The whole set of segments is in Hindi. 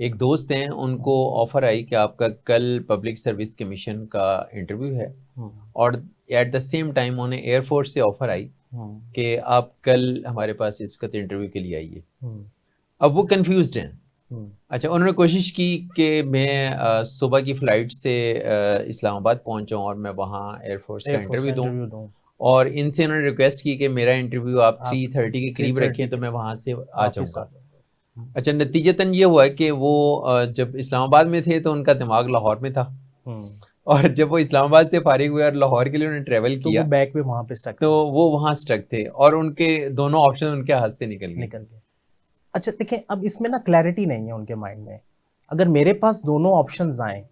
एक दोस्त हैं, उनको ऑफर आई कि आपका कल पब्लिक सर्विस कमीशन का इंटरव्यू है, और एट द सेम टाइम उन्हें एयरफोर्स से ऑफर आई कि आप कल हमारे पास इस वक्त इंटरव्यू के लिए आइए। अब वो कंफ्यूज्ड हैं। अच्छा, उन्होंने कोशिश की कि मैं सुबह की फ़्लाइट से इस्लामाबाद पहुंच जाऊं और मैं वहाँ एयरफोर्स का इंटरव्यू दूं, और इनसे उन्होंने रिक्वेस्ट की कि मेरा इंटरव्यू आप 3:30 के करीब रखें तो मैं वहाँ से आ जाऊँगा। अच्छा, नतीजतन ये हुआ कि वो जब इस्लामाबाद में थे तो उनका दिमाग लाहौर में था, और जब वो इस्लामाबाद से फारिग हुए और लाहौर के लिए उन्होंने ट्रैवल किया तो वो बैक पे वहाँ पे स्टक तो वो वहाँ स्टक थे, और उनके दोनों ऑप्शन उनके हाथ से निकल गए। निकल गए। अच्छा देखें, अब इसमें ना क्लैरिटी नहीं है उनके माइंड में। अगर मेरे पास दोनों ऑप्शंस आए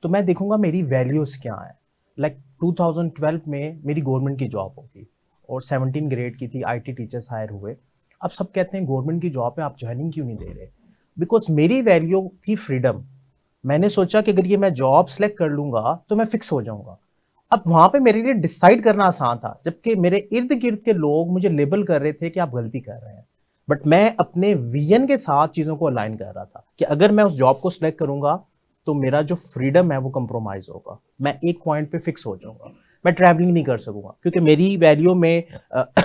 तो मैं देखूंगा मेरी वैल्यूज क्या है। लाइक 2012 में मेरी गवर्नमेंट की जॉब होगी और 17 ग्रेड की थी, आईटी टीचर्स हायर हुए। अब सब कहते हैं गवर्नमेंट की जॉब पे आप ज्वाइनिंग क्यों नहीं दे रहे? बिकॉज मेरी वैल्यू थी फ्रीडम। मैंने सोचा कि अगर ये मैं जॉब सेलेक्ट कर लूंगा तो मैं फिक्स हो जाऊंगा। अब वहां पे मेरे लिए डिसाइड करना आसान था, जबकि मेरे इर्द गिर्द के लोग मुझे लेबल कर रहे थे कि आप गलती कर रहे हैं। बट मैं अपने विजन के साथ चीजों को अलाइन कर रहा था कि अगर मैं उस जॉब को सिलेक्ट करूंगा तो मेरा जो फ्रीडम है वो कंप्रोमाइज होगा, मैं एक पॉइंट पे फिक्स हो जाऊंगा, मैं ट्रैवलिंग नहीं कर सकूंगा। क्योंकि मेरी वैल्यू में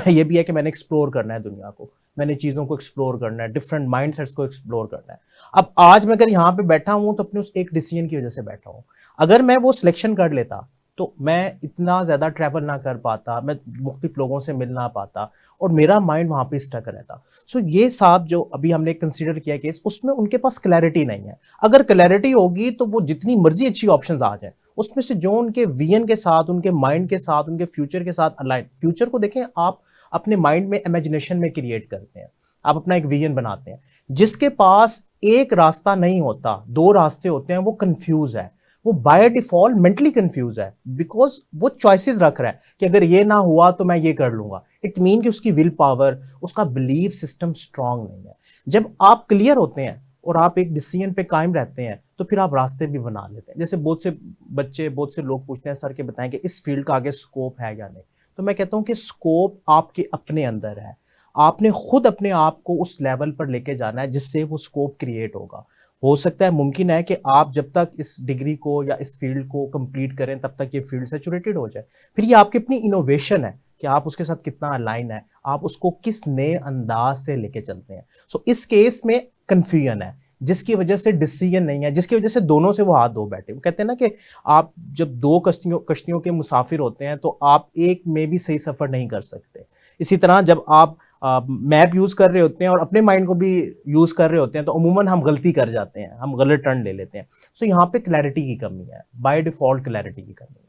ये भी है कि मैंने एक्सप्लोर करना है दुनिया को, मैंने चीज़ों को एक्सप्लोर करना है, डिफरेंट माइंडसेट्स को एक्सप्लोर करना है। अब आज मैं अगर यहाँ पे बैठा हूँ तो अपने उस एक डिसीजन की वजह से बैठा हूँ। अगर मैं वो सिलेक्शन कर लेता तो मैं इतना ज़्यादा ट्रैवल ना कर पाता, मैं मुख्तलिफ लोगों से मिल ना पाता, और मेरा माइंड वहाँ पे स्टक रहता। सो ये साहब जो अभी हमने कंसीडर किया केस, उसमें उनके पास क्लैरिटी नहीं है। अगर क्लैरिटी होगी तो वो जितनी मर्जी अच्छी ऑप्शंस आ जाए, उसमें से जो उनके विजन के साथ, उनके माइंड के साथ, उनके फ्यूचर के साथ अलाइन। फ्यूचर को देखें आप, अपने माइंड में इमेजिनेशन में क्रिएट करते हैं, आप अपना एक विजन बनाते हैं। जिसके पास एक रास्ता नहीं होता, दो रास्ते होते हैं, वो कंफ्यूज है, वो बाय डिफॉल्ट मेंटली कंफ्यूज है। बिकॉज वो चॉइसेस रख रहा है कि अगर ये ना हुआ तो मैं ये कर लूंगा। इट मीन कि उसकी विल पावर, उसका बिलीफ सिस्टम स्ट्रांग नहीं है। जब आप क्लियर होते हैं और आप एक डिसीजन पे कायम रहते हैं तो फिर आप रास्ते भी बना लेते हैं। जैसे बहुत से बच्चे, बहुत से लोग पूछते हैं सर के बताएं कि इस फील्ड का आगे स्कोप है या नहीं। तो मैं कहता हूं कि स्कोप आपके अपने अंदर है। आपने खुद अपने आप को उस लेवल पर लेके जाना है जिससे वो स्कोप क्रिएट होगा। हो सकता है, मुमकिन है कि आप जब तक इस डिग्री को या इस फील्ड को कंप्लीट करें तब तक ये फील्ड सैचुरेटेड हो जाए। फिर ये आपकी अपनी इनोवेशन है कि आप उसके साथ कितना अलाइन है, आप उसको किस नए अंदाज से लेके चलते हैं। सो इस केस में कंफ्यूजन है, जिसकी वजह से डिसीजन नहीं है, जिसकी वजह से दोनों से वो हाथ धो बैठे। वो कहते हैं ना कि आप जब दो कश्तियों कश्तियों के मुसाफिर होते हैं तो आप एक में भी सही सफर नहीं कर सकते। इसी तरह जब आप मैप यूज कर रहे होते हैं और अपने माइंड को भी यूज कर रहे होते हैं तो अमूमन हम गलती कर जाते हैं, हम गलत टर्न ले लेते हैं। सो यहाँ पे क्लैरिटी की कमी है, बाय डिफॉल्ट क्लैरिटी की कमी है।